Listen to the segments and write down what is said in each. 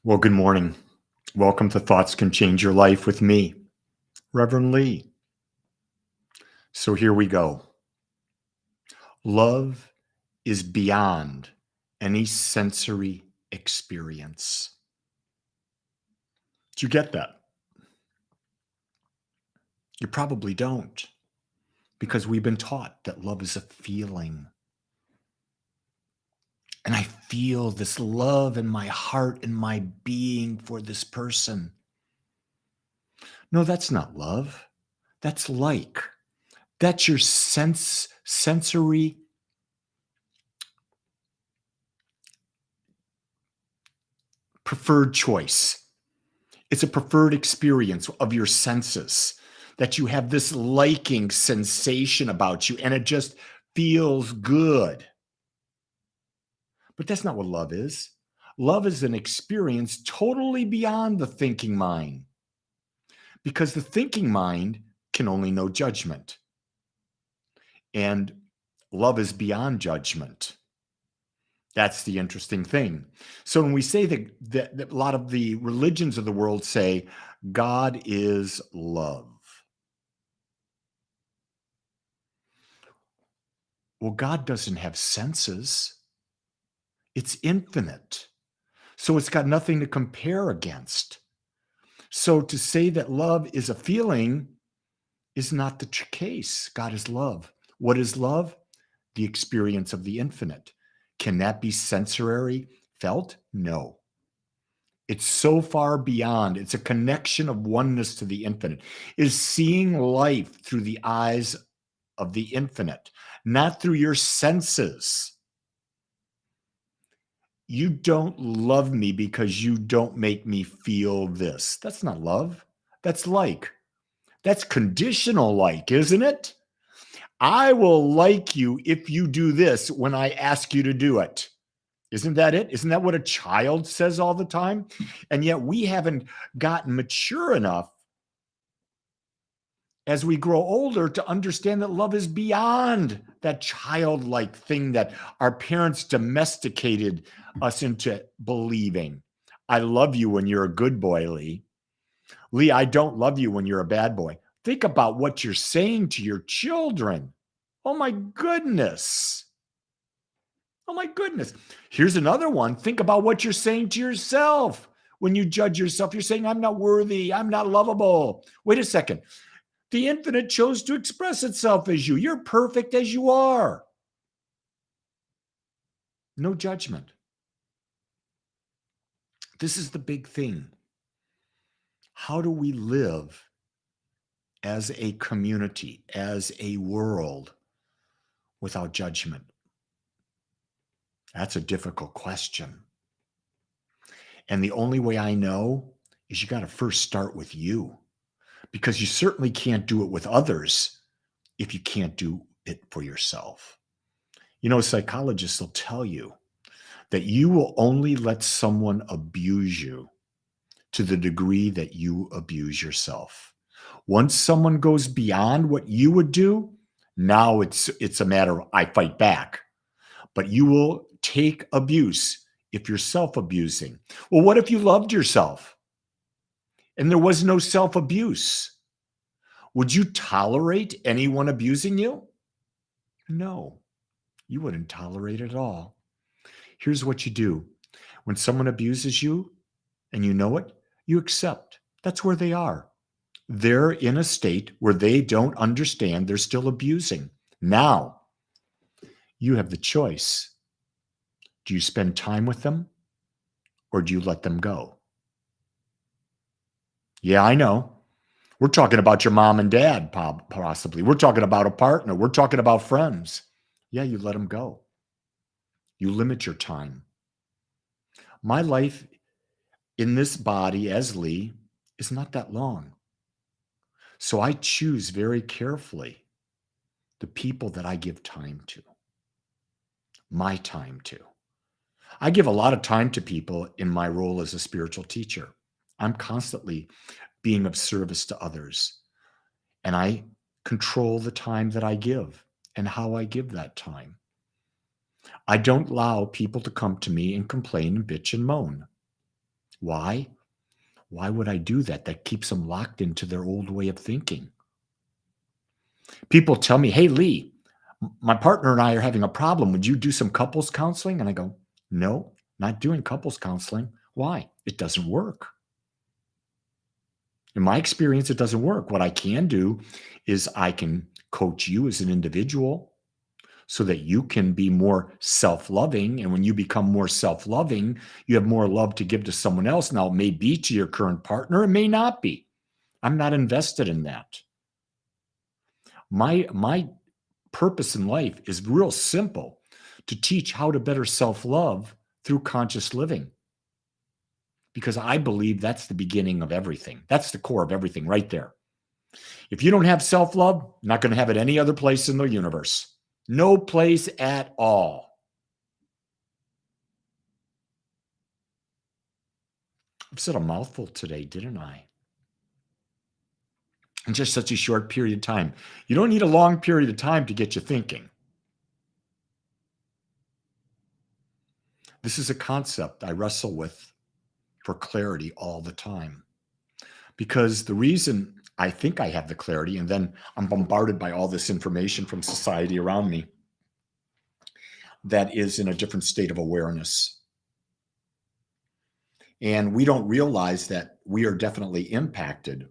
Well, good morning. Welcome to Thoughts Can Change Your Life with me, Reverend Lee. So here we go. Love is beyond any sensory experience. Do you get that? You probably don't, because we've been taught that love is a feeling. And I feel this love in my heart and my being for this person. No, that's not love. That's like. That's your sensory preferred choice. It's a preferred experience of your senses that you have this liking sensation about you and it just feels good. But that's not what love is. Love is an experience totally beyond the thinking mind because the thinking mind can only know judgment. And love is beyond judgment. That's the interesting thing. So when we say that a lot of the religions of the world say God is love. Well, God doesn't have senses. It's infinite. So it's got nothing to compare against. So to say that love is a feeling is not the case. God is love. What is love? The experience of the infinite. Can that be sensory felt? No. It's so far beyond. It's a connection of oneness to the infinite. Is seeing life through the eyes of the infinite, not through your senses. You don't love me because you don't make me feel this. That's not love. That's like. That's conditional like, isn't it? I will like you if you do this when I ask you to do it. Isn't that it? Isn't that what a child says all the time? And yet we haven't gotten mature enough as we grow older to understand that love is beyond that childlike thing that our parents domesticated us into believing. I love you when you're a good boy, Lee. Lee, I don't love you when you're a bad boy. Think about what you're saying to your children. Oh my goodness. Oh my goodness. Here's another one. Think about what you're saying to yourself. When you judge yourself, you're saying, I'm not worthy. I'm not lovable. Wait a second. The infinite chose to express itself as you. You're perfect as you are. No judgment. This is the big thing. How do we live as a community, as a world, without judgment? That's a difficult question. And the only way I know is you got to first start with you, because you certainly can't do it with others if you can't do it for yourself. You know, psychologists will tell you that you will only let someone abuse you to the degree that you abuse yourself. Once someone goes beyond what you would do, now it's a matter of I fight back. But you will take abuse if you're self-abusing. Well, what if you loved yourself and there was no self-abuse? Would you tolerate anyone abusing you? No, you wouldn't tolerate it at all. Here's what you do. When someone abuses you and you know it, you accept. That's where they are. They're in a state where they don't understand they're still abusing. Now, you have the choice. Do you spend time with them or do you let them go? Yeah, I know. We're talking about your mom and dad, possibly. We're talking about a partner. We're talking about friends. Yeah, you let them go. You limit your time. My life in this body as Lee is not that long. So I choose very carefully the people that I give time to, my time to. I give a lot of time to people in my role as a spiritual teacher. I'm constantly being of service to others, and I control the time that I give and how I give that time. I don't allow people to come to me and complain and bitch and moan. Why? Why would I do that? That keeps them locked into their old way of thinking. People tell me, hey, Lee, my partner and I are having a problem. Would you do some couples counseling? And I go, no, not doing couples counseling. Why? It doesn't work. In my experience, it doesn't work. What I can do is I can coach you as an individual so that you can be more self loving. And when you become more self loving, you have more love to give to someone else. Now, it may be to your current partner, it may not be. I'm not invested in that. My purpose in life is real simple, to teach how to better self love through conscious living. Because I believe that's the beginning of everything. That's the core of everything right there. If you don't have self love, you're not going to have it any other place in the universe. No place at all. I've said a mouthful today, didn't I? In just such a short period of time. You don't need a long period of time to get you thinking. This is a concept I wrestle with for clarity all the time. Because the reason I think I have the clarity, and then I'm bombarded by all this information from society around me that is in a different state of awareness. And we don't realize that we are definitely impacted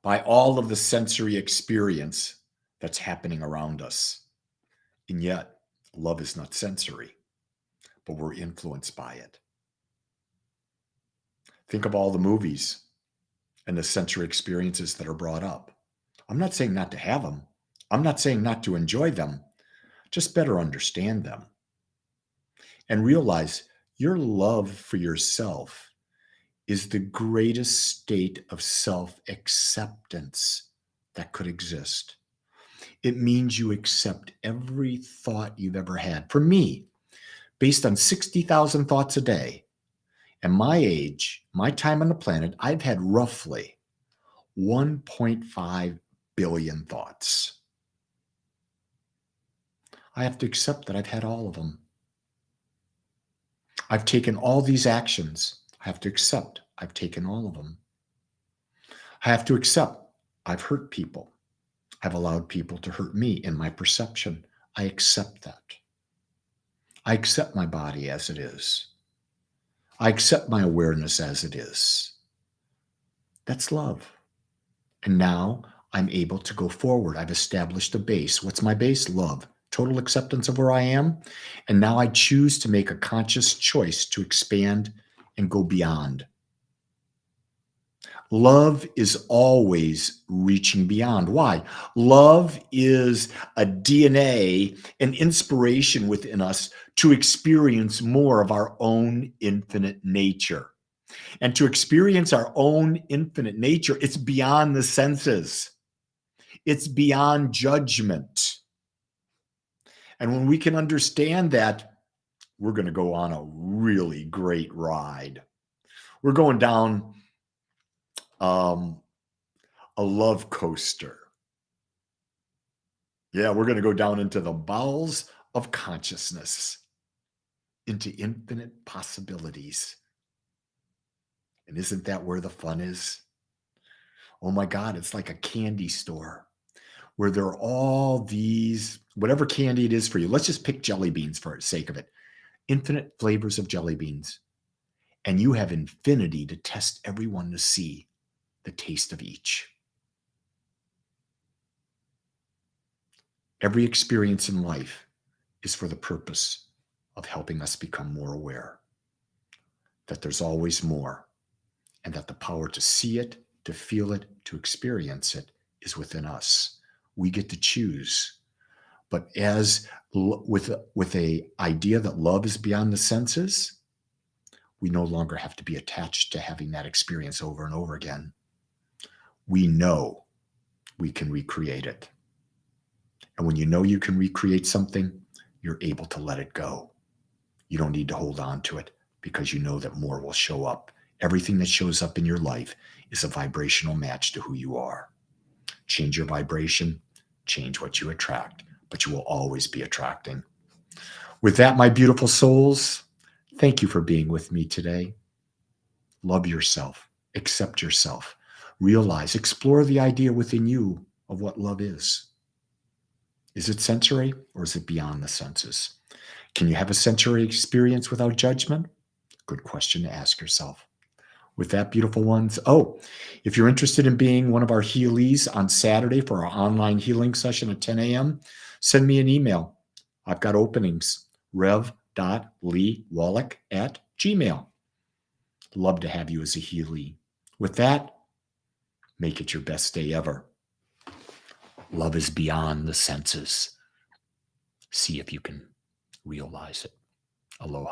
by all of the sensory experience that's happening around us. And yet, love is not sensory, but we're influenced by it. Think of all the movies and the sensory experiences that are brought up. I'm not saying not to have them. I'm not saying not to enjoy them. Just better understand them and realize your love for yourself is the greatest state of self-acceptance that could exist. It means you accept every thought you've ever had. For me, based on 60,000 thoughts a day, and my age, my time on the planet, I've had roughly 1.5 billion thoughts. I have to accept that I've had all of them. I've taken all these actions. I have to accept I've taken all of them. I have to accept I've hurt people. I've allowed people to hurt me in my perception. I accept that. I accept my body as it is. I accept my awareness as it is. That's love. And now I'm able to go forward. I've established a base. What's my base? Love. Total acceptance of where I am. And now I choose to make a conscious choice to expand and go beyond. Love is always reaching beyond. Why? Love is a DNA, an inspiration within us to experience more of our own infinite nature. And to experience our own infinite nature, it's beyond the senses. It's beyond judgment. And when we can understand that, we're going to go on a really great ride. We're going down a love coaster. Yeah, we're going to go down into the bowels of consciousness, into infinite possibilities. And isn't that where the fun is? Oh my God, it's like a candy store where there are all these, whatever candy it is for you. Let's just pick jelly beans for the sake of it. Infinite flavors of jelly beans. And you have infinity to test everyone to see the taste of each. Every experience in life is for the purpose of helping us become more aware that there's always more, and that the power to see it, to feel it, to experience it is within us. We get to choose. But as with a idea that love is beyond the senses, we no longer have to be attached to having that experience over and over again. We know we can recreate it. And when you know you can recreate something, you're able to let it go. You don't need to hold on to it because you know that more will show up. Everything that shows up in your life is a vibrational match to who you are. Change your vibration, change what you attract, but you will always be attracting. With that, my beautiful souls, thank you for being with me today. Love yourself. Accept yourself. Realize, explore the idea within you of what love is. Is it sensory or is it beyond the senses? Can you have a sensory experience without judgment? Good question to ask yourself. With that, beautiful ones. Oh, if you're interested in being one of our healies on Saturday for our online healing session at 10 a.m., send me an email. I've got openings, rev.leewallach@gmail. Love to have you as a healie. With that, make it your best day ever. Love is beyond the senses. See if you can realize it. Aloha.